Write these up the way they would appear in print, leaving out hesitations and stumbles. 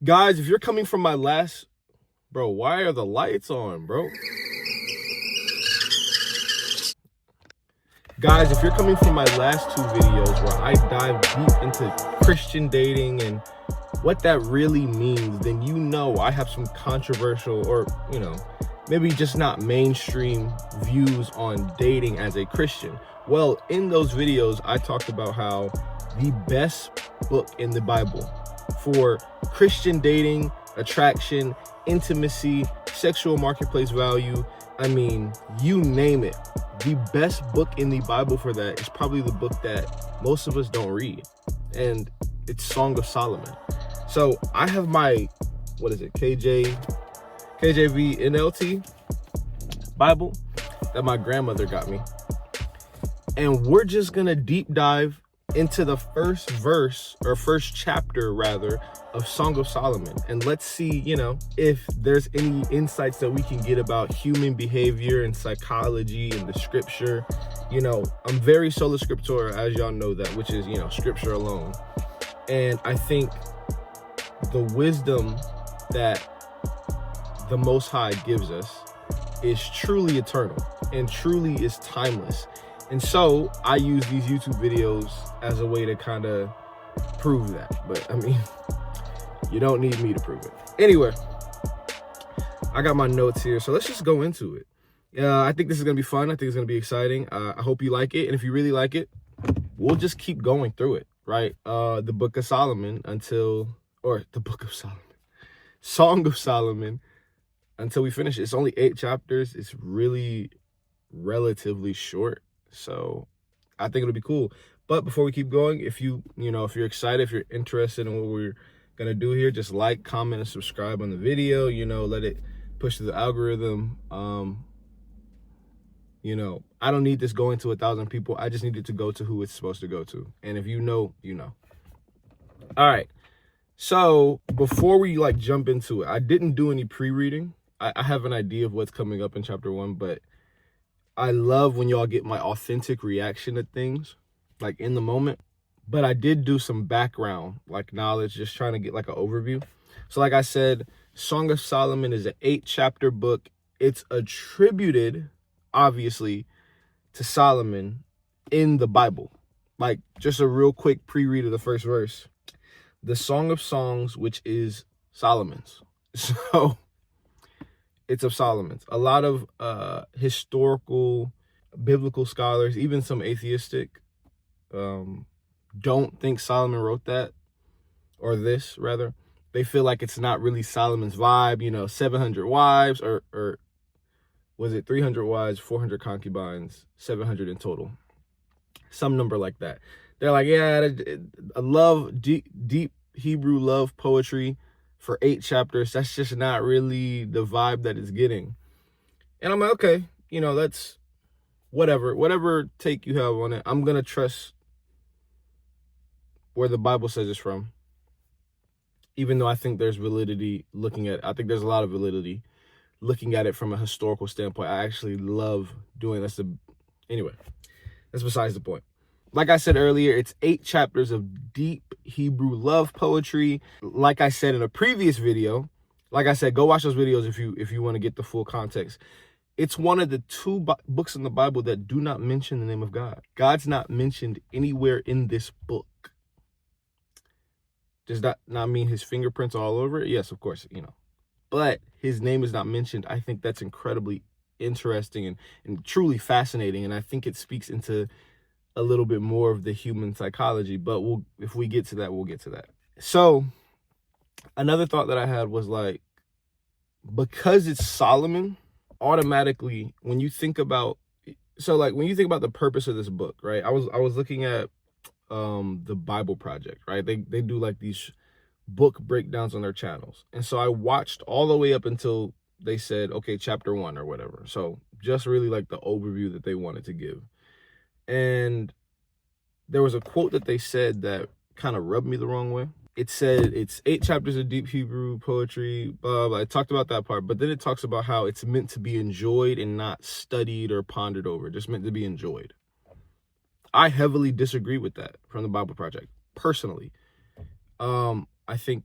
Guys, if you're coming from my last... Bro, why are the lights on, bro? Guys, if you're coming from my last two videos where I dive deep into Christian dating and what that really means, then you know I have some controversial or, maybe just not mainstream views on dating as a Christian. Well, in those videos, I talked about how the best book in the Bible for Christian dating, attraction, intimacy, sexual marketplace value, I mean, you name it. The best book in the Bible for that is probably the book that most of us don't read, and it's Song of Solomon. So I have my, KJV NLT Bible that my grandmother got me. And we're just gonna deep dive into the first verse, or first chapter rather, of Song of Solomon. And let's see, if there's any insights that we can get about human behavior and psychology and the scripture. I'm very sola scriptura, as y'all know that, which is, scripture alone. And I think the wisdom that the Most High gives us is truly eternal and truly is timeless. And so I use these YouTube videos as a way to kind of prove that. But I mean, you don't need me to prove it. Anyway, I got my notes here, so let's just go into it. I think this is going to be fun. I think it's going to be exciting. I hope you like it. And if you really like it, we'll just keep going through it, right? The Book of Solomon Song of Solomon until we finish it. It's only 8 chapters. It's really relatively short. So I think it'll be cool. But before we keep going, if you're excited, if you're interested in what we're going to do here, just like, comment, and subscribe on the video. Let it push to the algorithm. I don't need this going to 1,000 people. I just need it to go to who it's supposed to go to. And if you know, you know. All right. So before we jump into it, I didn't do any pre-reading. I have an idea of what's coming up in chapter 1, but I love when y'all get my authentic reaction to things, in the moment. But I did do some background, knowledge, just trying to get an overview. So like I said, Song of Solomon is an 8-chapter book. It's attributed, obviously, to Solomon in the Bible. Just a real quick pre-read of the first verse. The Song of Songs, which is Solomon's. So it's of Solomon's. A lot of historical, biblical scholars, even some atheistic, don't think Solomon wrote that, or this rather. They feel like it's not really Solomon's vibe, 700 wives, or was it 300 wives, 400 concubines, 700 in total. Some number like that. They're like, yeah, I love deep Hebrew love poetry for 8 chapters. That's just not really the vibe that it's getting. And I'm like, okay, that's whatever take you have on it. I'm going to trust where the Bible says it's from. Even though I think there's validity there's a lot of validity looking at it from a historical standpoint. I actually love doing this. Anyway, that's besides the point. Like I said earlier, it's 8 chapters of deep Hebrew love poetry. Like I said in a previous video, go watch those videos if you want to get the full context. It's one of the 2 books in the Bible that do not mention the name of God. God's not mentioned anywhere in this book. Does that not mean his fingerprints are all over it? Yes, of course, But his name is not mentioned. I think that's incredibly interesting and truly fascinating. And I think it speaks into a little bit more of the human psychology, but if we get to that, we'll get to that. So another thought that I had was because it's Solomon, automatically when you think about the purpose of this book, right? I was looking at the Bible Project, right? They do these book breakdowns on their channels. And so I watched all the way up until they said, okay, chapter 1 or whatever. So just really the overview that they wanted to give. And there was a quote that they said that kind of rubbed me the wrong way. It said it's 8 chapters of deep Hebrew poetry, blah, blah. I talked about that part, but then it talks about how it's meant to be enjoyed and not studied or pondered over, just meant to be enjoyed. I heavily disagree with that from the Bible Project, personally. I think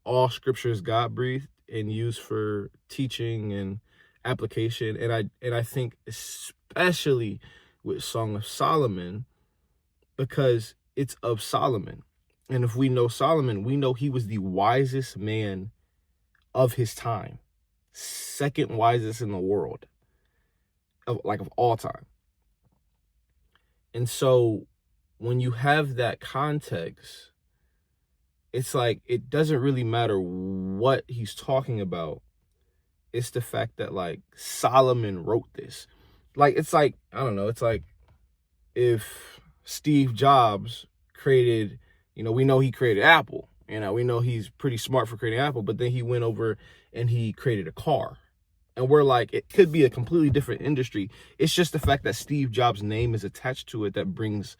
all scripture is God breathed and used for teaching and application. And I think especially with Song of Solomon, because it's of Solomon. And if we know Solomon, we know he was the wisest man of his time, second wisest in the world, of all time. And so when you have that context, it's like, it doesn't really matter what he's talking about. It's the fact that like Solomon wrote this. Like, it's like, I don't know, it's like if Steve Jobs created, we know he created Apple. We know he's pretty smart for creating Apple, but then he went over and he created a car. And we're like, it could be a completely different industry. It's just the fact that Steve Jobs' name is attached to it that brings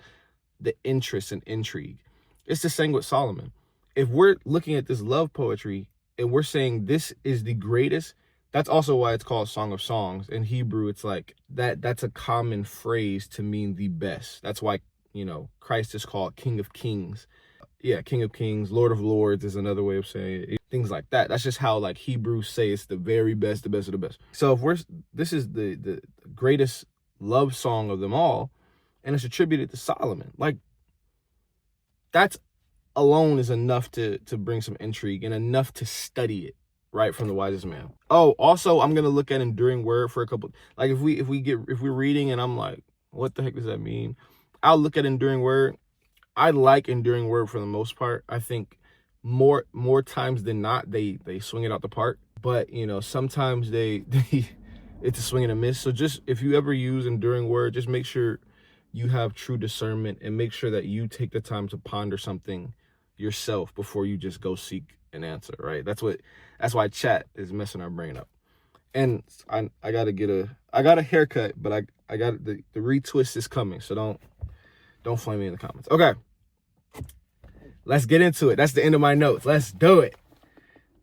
the interest and intrigue. It's the same with Solomon. If we're looking at this love poetry and we're saying this is the greatest, that's also why it's called Song of Songs. In Hebrew, it's like that's a common phrase to mean the best. That's why, Christ is called King of Kings. Yeah, King of Kings, Lord of Lords is another way of saying it. Things like that. That's just how like Hebrews say it's the very best, the best of the best. So if this is the greatest love song of them all, and it's attributed to Solomon, like that's alone is enough to bring some intrigue and enough to study it, right, from the wisest man. Oh, also I'm gonna look at enduring word for a couple. Like if we're reading and I'm like, what the heck does that mean? I'll look at enduring word. I like enduring word for the most part. I think more times than not they swing it out the park. But sometimes they it's a swing and a miss. So just if you ever use enduring word, just make sure you have true discernment and make sure that you take the time to ponder something yourself before you just go seek an answer, right? That's why chat is messing our brain up. And I got a haircut, but I got the retwist is coming, so don't flame me in the comments. Okay. Let's get into it. That's the end of my notes. Let's do it.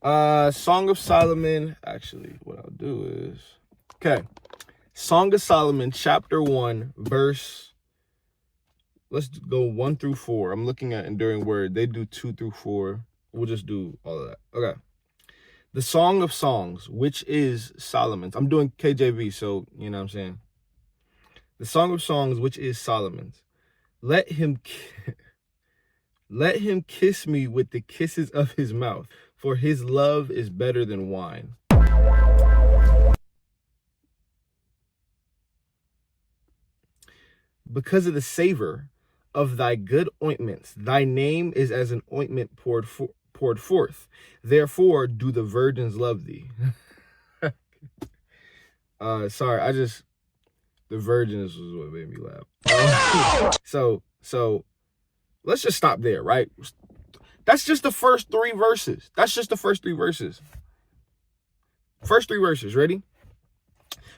Song of Solomon. Actually, what I'll do is, okay. Song of Solomon, chapter 1, verse, let's go 1 through 4. I'm looking at enduring word. They do 2 through 4. We'll just do all of that. Okay. The Song of Songs, which is Solomon's. I'm doing KJV, so you know what I'm saying. The Song of Songs, which is Solomon's. Let him kiss me with the kisses of his mouth, for his love is better than wine. Because of the savor of thy good ointments, thy name is as an ointment poured forth. Therefore do the virgins love thee. Sorry, the virgins was what made me laugh. So let's just stop there, right? That's just the first 3 verses. First 3 verses, ready?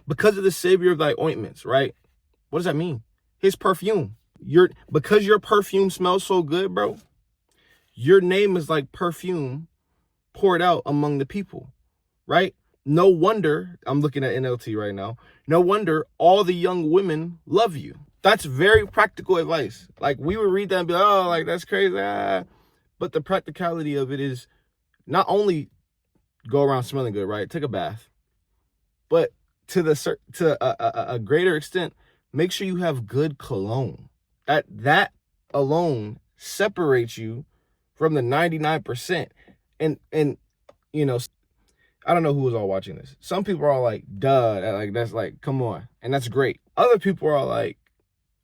Because of the savior of thy ointments, right? What does that mean? His perfume. Because your perfume smells so good, bro, your name is like perfume poured out among the people, right? No wonder, I'm looking at NLT right now, no wonder all the young women love you. That's very practical advice. Like, we would read that and be like, oh, like, that's crazy. But the practicality of it is not only go around smelling good, right? Take a bath. But to a greater extent, make sure you have good cologne. That alone separates you from the 99%. And I don't know who was all watching this. Some people are all like, duh, like that's like, come on. And that's great. Other people are like,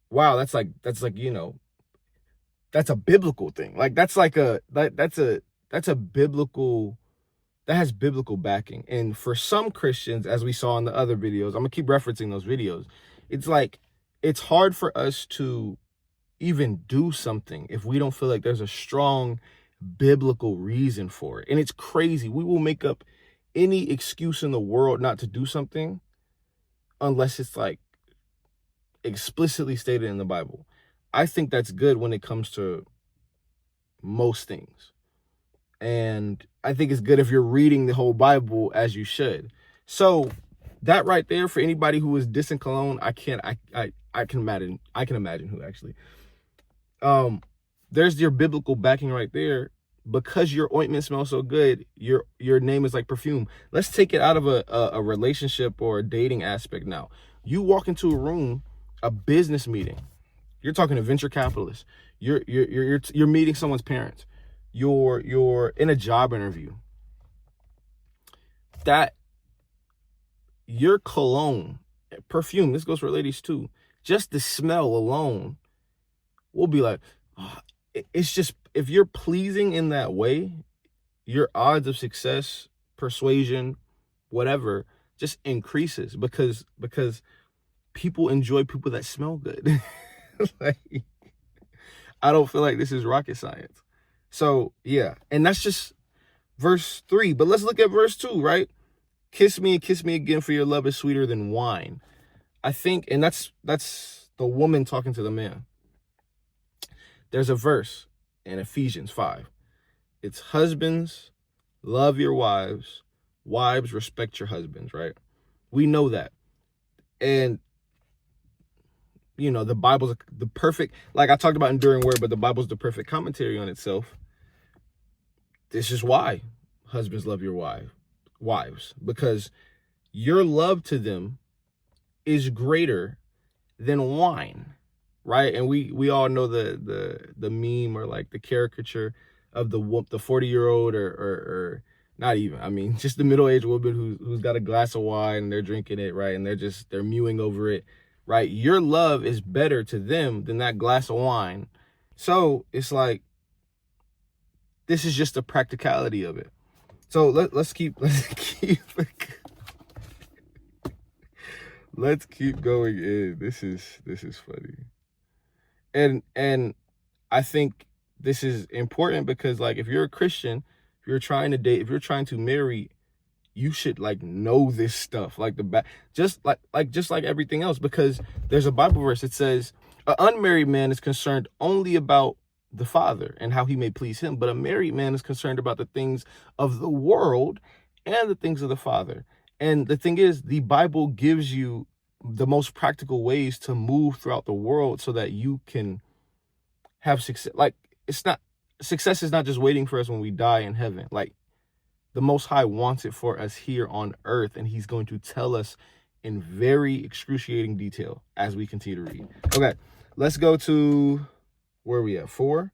wow, that's like, that's a biblical thing. Like that's a biblical, that has biblical backing. And for some Christians, as we saw in the other videos, I'm gonna keep referencing those videos. It's like, it's hard for us to even do something if we don't feel like there's a strong biblical reason for it. And it's crazy. We will make up any excuse in the world not to do something unless it's like explicitly stated in the Bible. I think that's good when it comes to most things. And I think it's good if you're reading the whole Bible as you should. So that right there, for anybody who is dissing cologne, I can imagine who actually. There's your biblical backing right there. because your ointment smells so good, your name is like perfume. Let's take it out of a relationship or a dating aspect now. You walk into a room, a business meeting. You're talking to venture capitalists. You're meeting someone's parents. You're in a job interview. That your cologne, perfume, this goes for ladies too. Just the smell alone will be like, oh, it's just, if you're pleasing in that way, your odds of success, persuasion, whatever, just increases because people enjoy people that smell good. Like, I don't feel like this is rocket science. So yeah, and that's just verse 3. But let's look at verse 2, right? Kiss me and kiss me again, for your love is sweeter than wine. I think, and that's the woman talking to the man. There's a verse in Ephesians 5. It's husbands, love your wives. Wives, respect your husbands, right? We know that. And, you know, the Bible's the perfect, like I talked about enduring word, but the Bible's the perfect commentary on itself. This is why husbands love your wives, because your love to them is greater than wine, right? And we all know the meme or like the caricature of the 40-year-old or not even, I mean, just the middle-aged woman who's got a glass of wine and they're drinking it, right? And they're mewing over it, right? Your love is better to them than that glass of wine. So it's like, this is just the practicality of it. So let's keep let's keep going in. This is funny. And I think this is important because, like, if you're a Christian, if you're trying to date, if you're trying to marry, you should like know this stuff, like just like everything else, because there's a Bible verse that says an unmarried man is concerned only about the Father and how he may please him, but a married man is concerned about the things of the world and the things of the Father. And the thing is, the Bible gives you the most practical ways to move throughout the world so that you can have success. Like, success is not just waiting for us when we die in heaven. Like, the Most High wants it for us here on earth, and he's going to tell us in very excruciating detail as we continue to read. Okay, let's go to, where are we at, 4?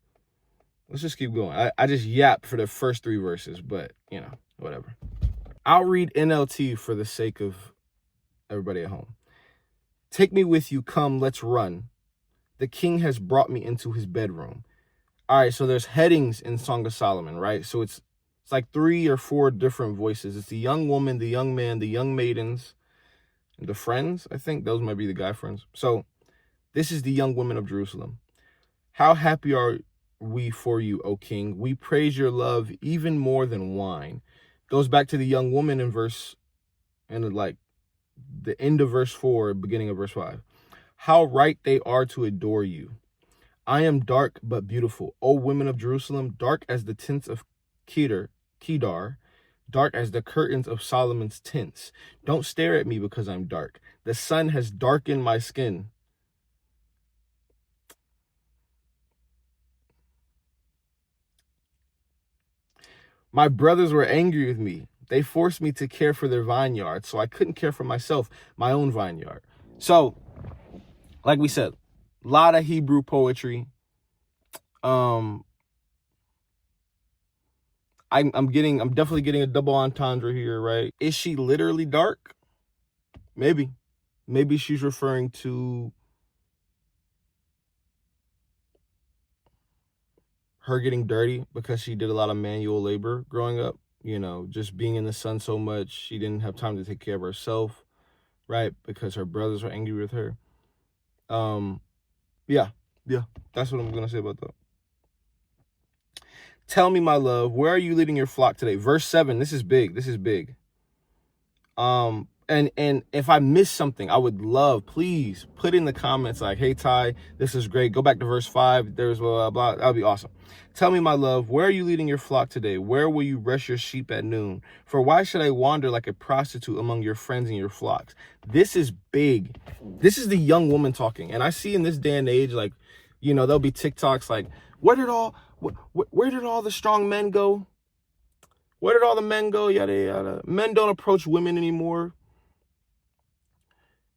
Let's just keep going. I just yapped for the first 3 verses, but, you know, whatever. I'll read NLT for the sake of everybody at home. Take me with you, come, let's run. The king has brought me into his bedroom. All right, so there's headings in Song of Solomon, right? So it's like 3 or 4 different voices. It's the young woman, the young man, the young maidens, and the friends. I think those might be the guy friends. So this is the young women of Jerusalem. How happy are we for you, O king? We praise your love even more than wine. Goes back to the young woman in verse, and like the end of verse 4, beginning of verse 5. How right they are to adore you. I am dark but beautiful, O women of Jerusalem, dark as the tents of Kedar, dark as the curtains of Solomon's tents. Don't stare at me because I'm dark. The sun has darkened my skin. My brothers were angry with me. They forced me to care for their vineyard, so I couldn't care for myself, my own vineyard. So, like we said, a lot of Hebrew poetry. I'm definitely getting a double entendre here, right? Is she literally dark? Maybe. Maybe she's referring to her getting dirty because she did a lot of manual labor growing up, you know, just being in the sun so much, she didn't have time to take care of herself, right? Because her brothers were angry with her. Yeah, that's what I'm gonna say about that. Tell me, my love, where are you leading your flock today? Verse 7, this is big. And if I missed something, I would love, please put in the comments like, hey, Ty, this is great. Go back to verse 5. There's blah, blah, blah. That would be awesome. Tell me, my love, where are you leading your flock today? Where will you rest your sheep at noon? For why should I wander like a prostitute among your friends and your flocks? This is big. This is the young woman talking. And I see in this day and age, like, you know, there'll be TikToks like, where did all Where did all the strong men go? Where did all the men go? Yada, yada. Men don't approach women anymore.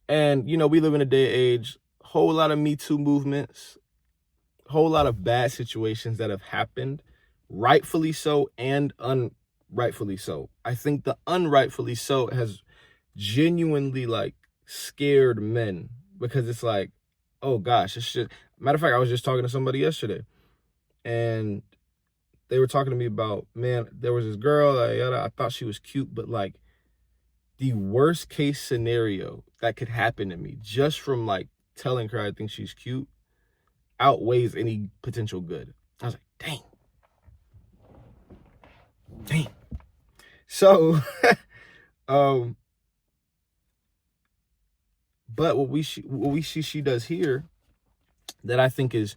And, you know, we live in a day and age, whole lot of Me Too movements, whole lot of bad situations that have happened, rightfully so and unrightfully so. I think the unrightfully so has genuinely like scared men, because it's like, oh gosh, it's just, matter of fact, I was just talking to somebody yesterday and they were talking to me about, man, there was this girl, I thought she was cute, but like the worst case scenario that could happen to me just from like telling her I think she's cute outweighs any potential good. I was like, dang. So, but what we see she does here that I think is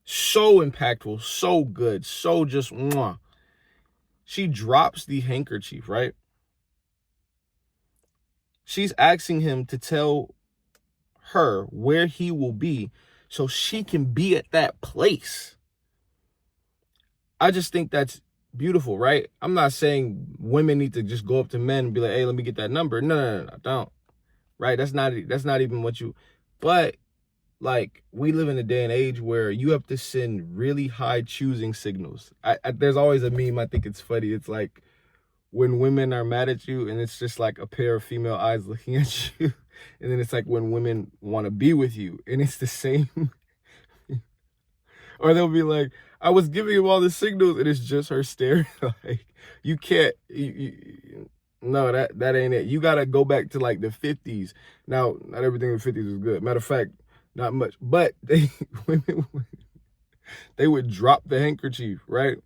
so impactful, so good, so just mwah. She drops the handkerchief, right? She's asking him to tell her where he will be so she can be at that place. I just think that's beautiful, right? I'm not saying women need to just go up to men and be like, hey, let me get that number. No, don't. Right? That's not even what you, but like, we live in a day and age where you have to send really high choosing signals. There's always a meme, I think it's funny. It's like when women are mad at you and it's just like a pair of female eyes looking at you. And then it's like when women want to be with you and it's the same. Or they'll be like, I was giving him all the signals and it's just her staring. Like, you can't, no, that ain't it. You got to go back to like the 50s. Now, not everything in the 50s is good. Matter of fact, not much. But women, they would drop the handkerchief, right?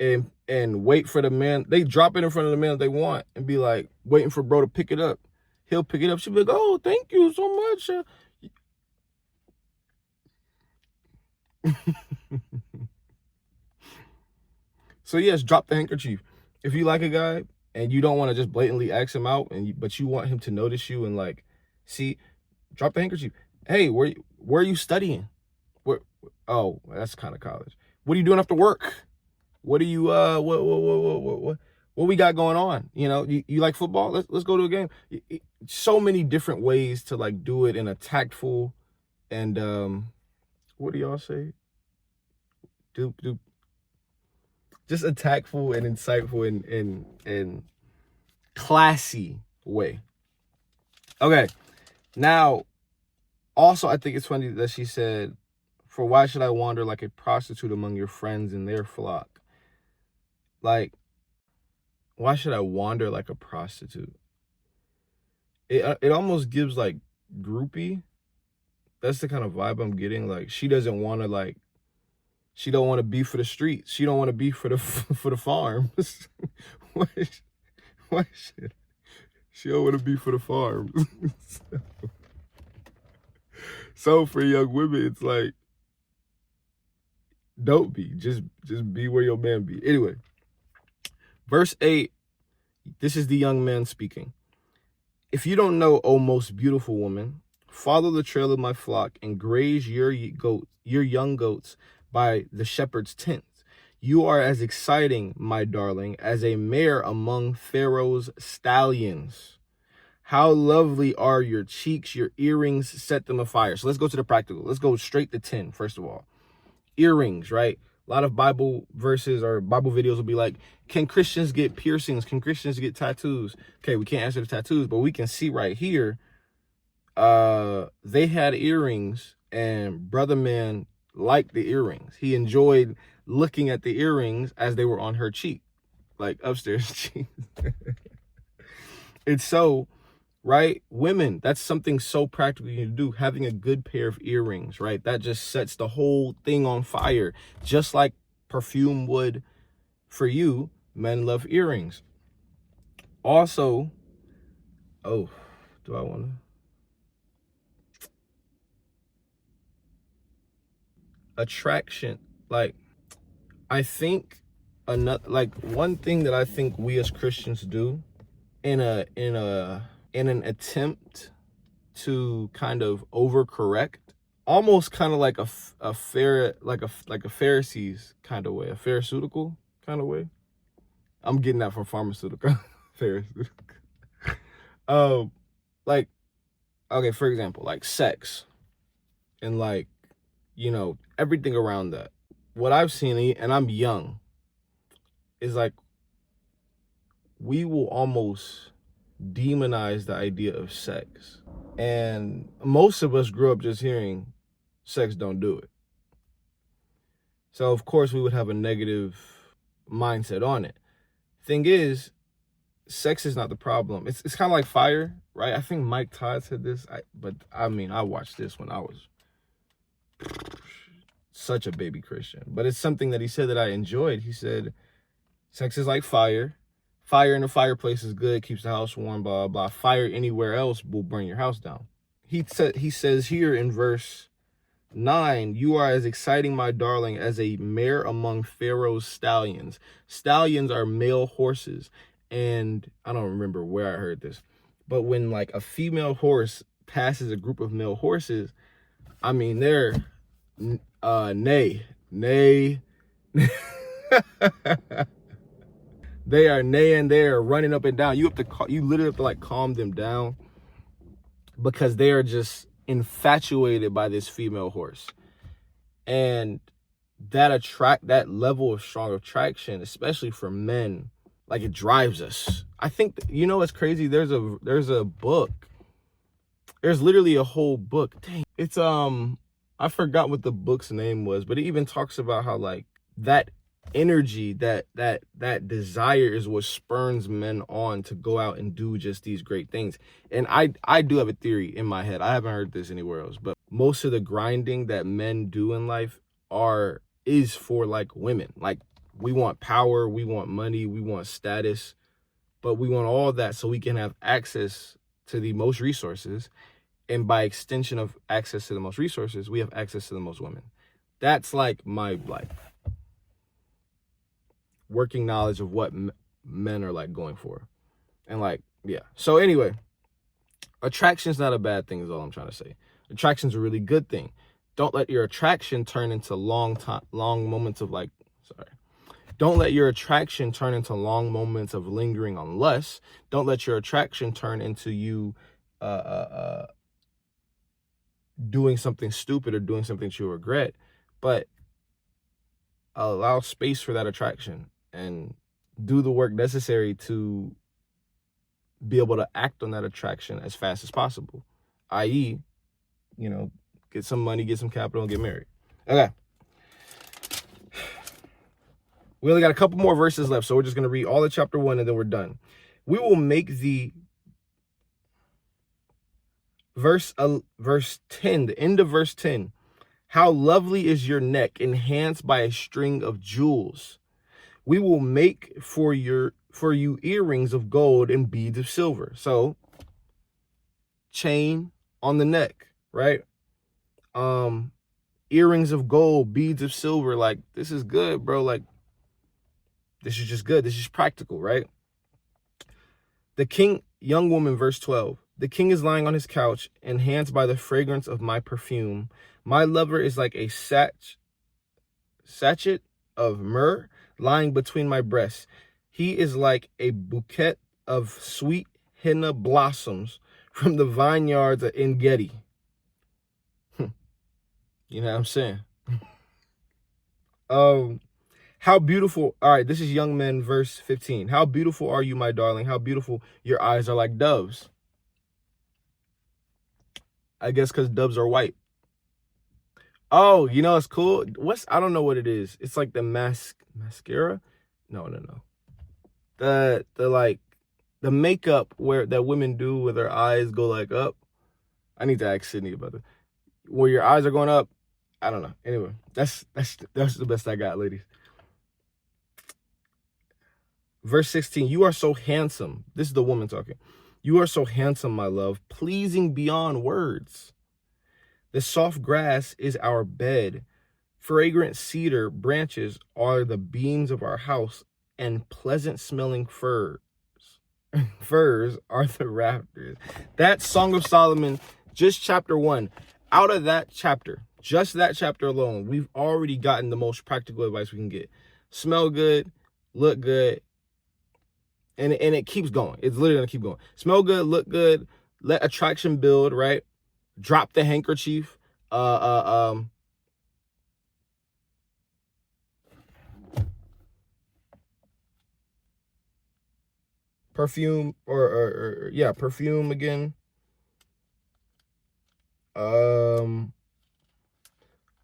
And wait for the man. They drop it in front of the man that they want and be like, waiting for bro to pick it up. He'll pick it up. She'll be like, oh, thank you so much. So yes, drop the handkerchief. If you like a guy and you don't want to just blatantly ask him out, but you want him to notice you and like, see, drop the handkerchief. Hey, where are you studying? Where? Oh, that's kind of college. What are you doing after work? What are you what we got going on? You know, you like football? Let's go to a game. So many different ways to like do it in a tactful and what do y'all say? Do just a tactful and insightful and classy way. Okay. Now, also, I think it's funny that she said, for why should I wander like a prostitute among your friends in their flock? Like, why should I wander like a prostitute? It almost gives like groupie. That's the kind of vibe I'm getting. Like, she doesn't want to like, she don't want to be for the streets. She don't want to be for the farms. why should she don't want to be for the farms? So for young women, it's like, don't be. Just be where your man be. Anyway, verse 8, this is the young man speaking. If you don't know, O most beautiful woman, follow the trail of my flock and graze your young goats by the shepherd's tents. You are as exciting, my darling, as a mare among Pharaoh's stallions. How lovely are your cheeks, your earrings set them afire. So let's go to the practical. Let's go straight to 10, first of all. Earrings, right? A lot of Bible verses or Bible videos will be like, can Christians get piercings? Can Christians get tattoos? Okay, we can't answer the tattoos, but we can see right here, they had earrings and brother man liked the earrings. He enjoyed looking at the earrings as they were on her cheek, like upstairs cheek. It's so, right? Women, that's something so practical you can do. Having a good pair of earrings, right? That just sets the whole thing on fire. Just like perfume would for you, men love earrings. Also, oh, do I want to? Attraction. Like, I think one thing that I think we as Christians do in an attempt to kind of overcorrect almost kind of like a fair, like a Pharisees kind of way, a pharisaical kind of way. I'm getting that from pharmaceutical. Pharisaical. Like, okay, for example, like sex and like, everything around that. What I've seen, and I'm young, is like we will almost demonize the idea of sex. And most of us grew up just hearing sex don't do it. So of course we would have a negative mindset on it. Thing is, sex is not the problem. It's kind of like fire, right? I think Mike Todd said this, but I mean, I watched this when I was such a baby Christian. But it's something that he said that I enjoyed. He said, sex is like fire. Fire in the fireplace is good, keeps the house warm, blah, blah. Fire anywhere else will burn your house down. He says here in verse 9, you are as exciting, my darling, as a mare among Pharaoh's stallions. Stallions are male horses. And I don't remember where I heard this, but when like a female horse passes a group of male horses, I mean, they're neigh. They are neighing, they are running up and down. You literally have to like calm them down because they are just infatuated by this female horse. And that level of strong attraction, especially for men, like it drives us. I think, what's crazy? There's a book. There's literally a whole book. Dang. It's, I forgot what the book's name was, but it even talks about how like that energy, that desire is what spurns men on to go out and do just these great things. And I do have a theory in my head. I haven't heard this anywhere else, but most of the grinding that men do in life is for like women. Like, we want power, we want money, we want status, but we want all that so we can have access to the most resources. And by extension of access to the most resources, we have access to the most women. That's like my working knowledge of what men are like going for. And like, yeah. So anyway, attraction's not a bad thing is all I'm trying to say. Attraction's a really good thing. Don't let your attraction turn into long moments of Don't let your attraction turn into long moments of lingering on lust. Don't let your attraction turn into you doing something stupid or doing something that you regret. But allow space for that attraction and do the work necessary to be able to act on that attraction as fast as possible. I.e., get some money, get some capital, and get married. Okay. We only got a couple more verses left, so we're just going to read all of chapter 1, and then we're done. We will make the verse 10, the end of verse 10. How lovely is your neck, enhanced by a string of jewels. We will make for you earrings of gold and beads of silver. So, chain on the neck, right? Earrings of gold, beads of silver. Like, this is good, bro. Like, this is just good. This is practical, right? The king, young woman, verse 12. The king is lying on his couch, enhanced by the fragrance of my perfume. My lover is like a sachet of myrrh lying between my breasts. He is like a bouquet of sweet henna blossoms from the vineyards of En-Gedi. You know what I'm saying? How beautiful. All right, this is Young Men, verse 15. How beautiful are you, my darling? How beautiful. Your eyes are like doves. I guess because doves are white. Oh, it's cool. I don't know what it is. It's like the mascara. No. The makeup that women do where their eyes go like up. I need to ask Sydney about it. Where your eyes are going up. I don't know. Anyway, that's the best I got, ladies. Verse 16, you are so handsome. This is the woman talking. You are so handsome, my love, pleasing beyond words. The soft grass is our bed. Fragrant cedar branches are the beams of our house, and pleasant smelling furs are the rafters. That's Song of Solomon, just chapter 1. Out of that chapter, just that chapter alone, we've already gotten the most practical advice we can get. Smell good, look good, and it keeps going. It's literally gonna keep going. Smell good, look good, let attraction build, right? Drop the handkerchief. Perfume or yeah, perfume again.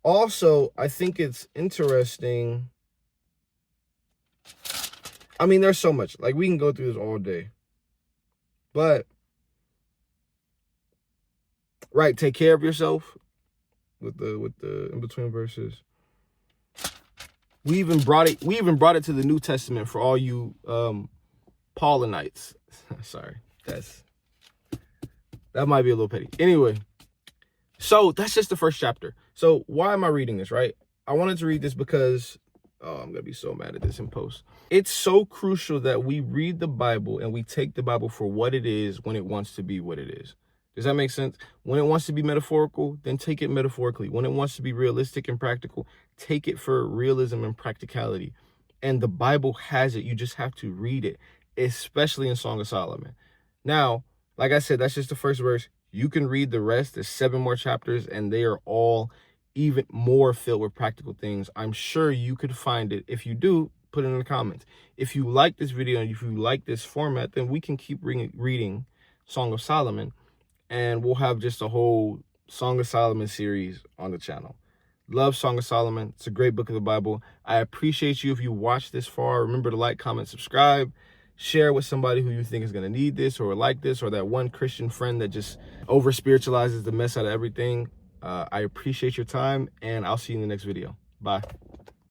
Also, I think it's interesting. I mean, there's so much. Like, we can go through this all day. But right, take care of yourself with the in between verses. We even brought it to the New Testament for all you Paulinites. Sorry. That might be a little petty. Anyway, so that's just the first chapter. So why am I reading this, right? I wanted to read this because, oh, I'm going to be so mad at this in post. It's so crucial that we read the Bible and we take the Bible for what it is when it wants to be what it is. Does that make sense? When it wants to be metaphorical, then take it metaphorically. When it wants to be realistic and practical, take it for realism and practicality. And the Bible has it. You just have to read it, especially in Song of Solomon. Now, like I said, that's just the first verse. You can read the rest. There's 7 more chapters, and they are all even more filled with practical things. I'm sure you could find it. If you do, put it in the comments. If you like this video and if you like this format, then we can keep reading Song of Solomon, and we'll have just a whole Song of Solomon series on the channel. Love Song of Solomon. It's a great book of the Bible. I appreciate you if you watched this far. Remember to like, comment, subscribe. Share with somebody who you think is going to need this or like this, or that one Christian friend that just over spiritualizes the mess out of everything. I appreciate your time, and I'll see you in the next video. Bye.